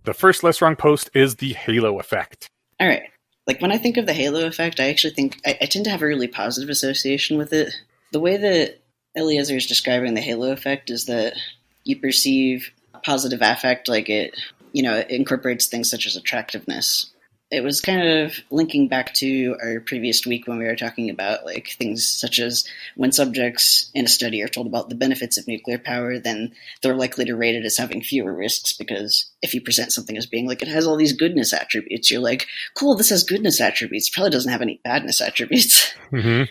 The first LessWrong post is the halo effect. All right. Like, when I think of the halo effect, I actually think I tend to have a really positive association with it. The way that Eliezer is describing the halo effect is that you perceive positive affect like it incorporates things such as attractiveness. It was kind of linking back to our previous week when we were talking about like things such as when subjects in a study are told about the benefits of nuclear power, then they're likely to rate it as having fewer risks, because if you present something as being like it has all these goodness attributes, you're like, cool, this has goodness attributes. It probably doesn't have any badness attributes. Mm-hmm.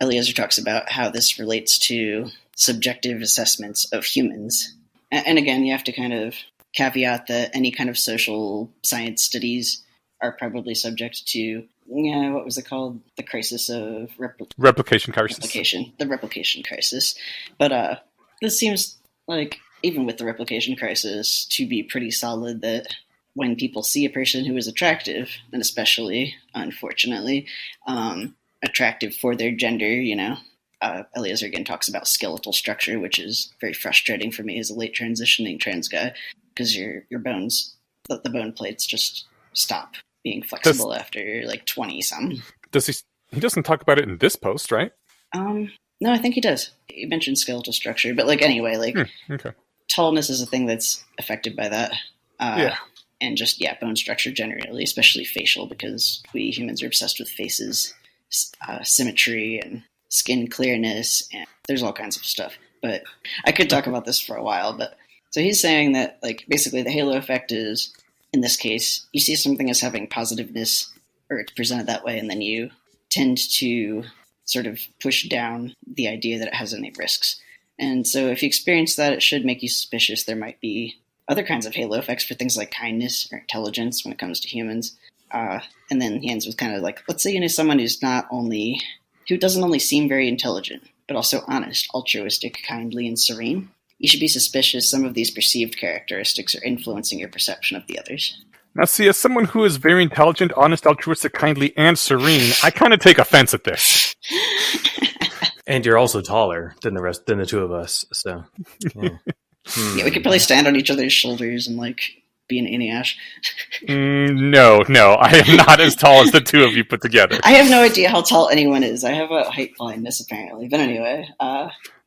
Eliezer talks about how this relates to subjective assessments of humans. And again, you have to kind of caveat that any kind of social science studies are probably subject to, what was it called? The crisis of replication crisis. The replication crisis. But this seems like, even with the replication crisis, to be pretty solid that when people see a person who is attractive, and especially, unfortunately, attractive for their gender, Eliezer again talks about skeletal structure, which is very frustrating for me as a late transitioning trans guy, because your bones, the bone plates just stop being flexible after like 20-some. He doesn't talk about it in this post, right? No, I think he does. He mentioned skeletal structure, but okay. Tallness is a thing that's affected by that. And just, bone structure generally, especially facial, because we humans are obsessed with faces, symmetry and skin clearness, and there's all kinds of stuff. But I could talk about this for a while, so he's saying that, like, basically the halo effect is, in this case, you see something as having positiveness, or it's presented that way, and then you tend to sort of push down the idea that it has any risks. And so if you experience that, it should make you suspicious there might be other kinds of halo effects for things like kindness or intelligence when it comes to humans. And then he ends with kind of like, let's say you know someone who doesn't only seem very intelligent, but also honest, altruistic, kindly, and serene. You should be suspicious some of these perceived characteristics are influencing your perception of the others. Now, see, as someone who is very intelligent, honest, altruistic, kindly, and serene, I kind of take offense at this. And you're also taller than the two of us, so yeah. Yeah, we could probably stand on each other's shoulders and like be an Iniash. No, I am not as tall as the two of you put together. I have no idea how tall anyone is. I have a height blindness apparently, but anyway,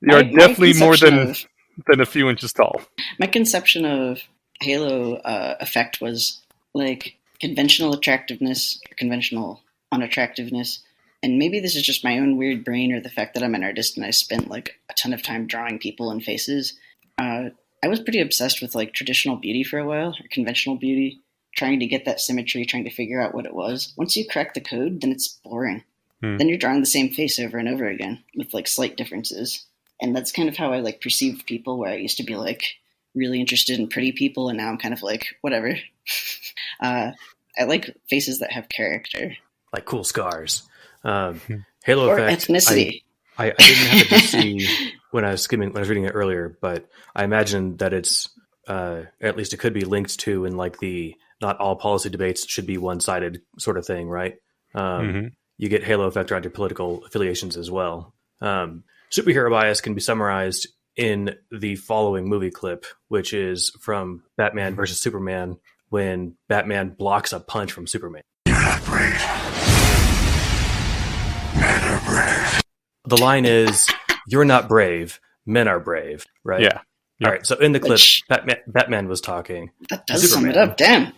you're definitely more than a few inches tall. My conception of halo effect was like conventional attractiveness or conventional unattractiveness. And maybe this is just my own weird brain or the fact that I'm an artist and I spent like a ton of time drawing people and faces. I was pretty obsessed with like traditional beauty for a while, or conventional beauty, trying to get that symmetry, trying to figure out what it was. Once you crack the code, then it's boring. Then you're drawing the same face over and over again with like slight differences. And that's kind of how I like perceived people, where I used to be like really interested in pretty people, and now I'm kind of like, whatever. I like faces that have character. Like cool scars. Halo or effect. Ethnicity. I didn't have to see when I was reading it earlier, but I imagine that it's at least it could be linked to in like the not all policy debates should be one-sided sort of thing, right? You get halo effect around your political affiliations as well. Superhero bias can be summarized in the following movie clip, which is from Batman versus Superman, when Batman blocks a punch from Superman. You're not brave. Men are brave. The line is, "You're not brave, men are brave," right? Yeah. All right. So in the clip, Batman was talking. That does sum it up. Damn.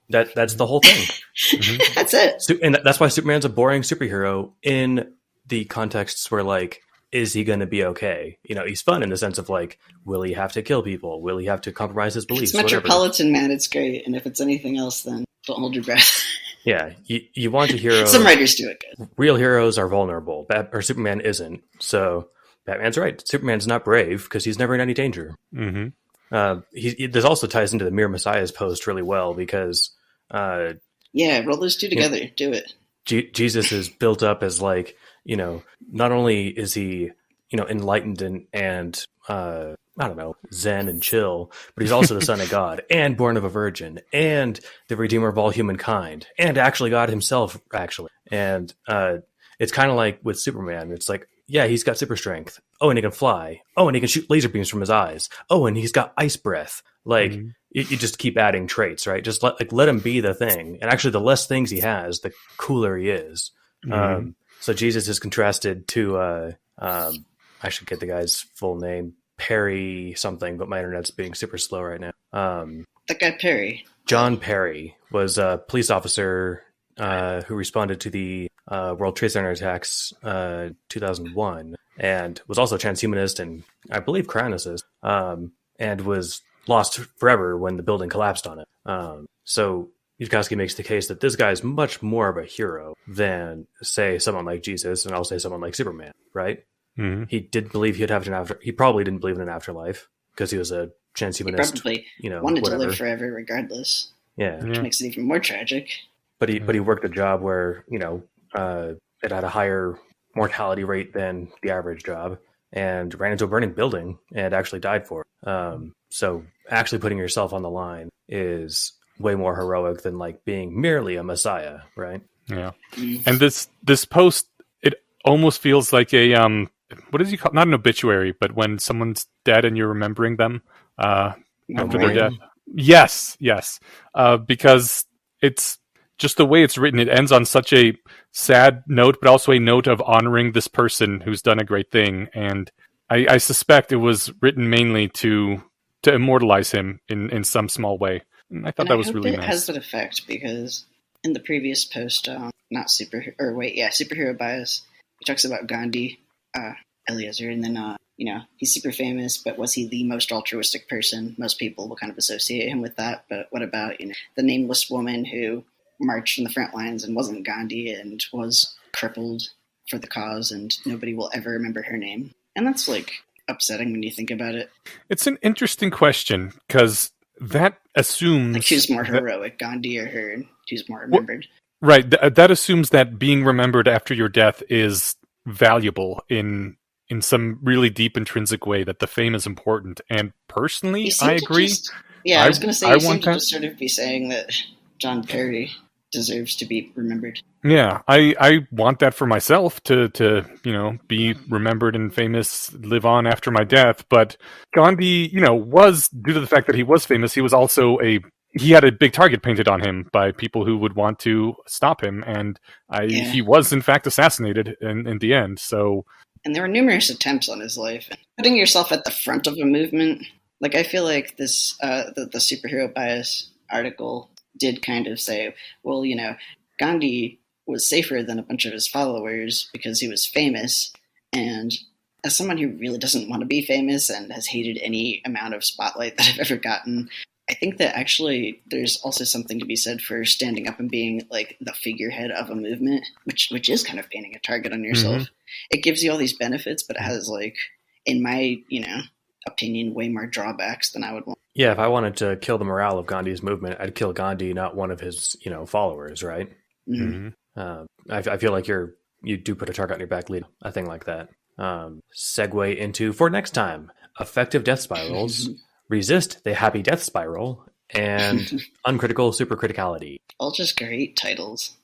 That's the whole thing. That's it. And that's why Superman's a boring superhero in the contexts where, like, is he going to be okay? You know, he's fun in the sense of like, will he have to kill people? Will he have to compromise his beliefs? It's Metropolitan Man. It's great. And if it's anything else, then don't hold your breath. Yeah, you want a hero. Some writers do it good. Real heroes are vulnerable, or Superman isn't. So Batman's right. Superman's not brave because he's never in any danger. This also ties into the Mere Messiah's post really well because... roll those two together. Do it. Jesus is built up as like, you know, not only is he, you know, enlightened and I don't know, zen and chill, but he's also the son of God and born of a virgin and the redeemer of all humankind and actually God himself, actually. And it's kind of like with Superman. It's like, yeah, he's got super strength. Oh, and he can fly. Oh, and he can shoot laser beams from his eyes. Oh, and he's got ice breath. Like, you just keep adding traits, right? Just let him be the thing. And actually, the less things he has, the cooler he is. So Jesus is contrasted to I should get the guy's full name, Perry something, but my internet's being super slow right now. That guy Perry. John Perry was a police officer who responded to the World Trade Center attacks 2001, and was also a transhumanist and I believe cryonicist, and was lost forever when the building collapsed on it. So Yudkowsky makes the case that this guy is much more of a hero than, say, someone like Jesus, and I'll say someone like Superman, right? Mm-hmm. He did believe he'd have an after. He probably didn't believe in an afterlife because he was a transhumanist. He probably wanted whatever. to live forever, regardless. Yeah, Which makes it even more tragic. but he worked a job where it had a higher mortality rate than the average job, and ran into a burning building and actually died for it. So actually putting yourself on the line is way more heroic than like being merely a messiah, right? Yeah. And this post, it almost feels like a what is you call, not an obituary, but when someone's dead and you're remembering them after their death. Yes. Because it's just the way it's written. It ends on such a sad note, but also a note of honoring this person who's done a great thing. And I suspect it was written mainly to immortalize him in some small way. And I thought that was really nice. It has that effect because in the previous post, superhero bias, he talks about Gandhi, Eliezer, and then he's super famous, but was he the most altruistic person? Most people will kind of associate him with that. But what about the nameless woman who marched in the front lines and wasn't Gandhi and was crippled for the cause, and nobody will ever remember her name? And that's like upsetting when you think about it. It's an interesting question because that assumes like who's more heroic, Gandhi or her? Who's more remembered? Right. That assumes that being remembered after your death is valuable in some really deep intrinsic way, that the fame is important. And personally, I agree. I was going to say, you seem to just sort of be saying that John Perry deserves to be remembered. Yeah, I want that for myself to be remembered and famous, live on after my death. But Gandhi, was, due to the fact that he was famous, he was also he had a big target painted on him by people who would want to stop him, and he was in fact assassinated in the end. So, and there were numerous attempts on his life. Putting yourself at the front of a movement, like I feel like this the superhero bias article did kind of say, well, Gandhi was safer than a bunch of his followers because he was famous, and as someone who really doesn't want to be famous and has hated any amount of spotlight that I've ever gotten, I think that actually there's also something to be said for standing up and being like the figurehead of a movement, which is kind of painting a target on yourself. Mm-hmm. It gives you all these benefits, but it has, like, in my opinion, way more drawbacks than I would want. Yeah, if I wanted to kill the morale of Gandhi's movement, I'd kill Gandhi, not one of his followers, right? Mm-hmm. I feel like you do put a target on your back, lead a thing like that. Segue into, for next time, affective death spirals. Resist the happy death spiral, and uncritical supercriticality. All just great titles.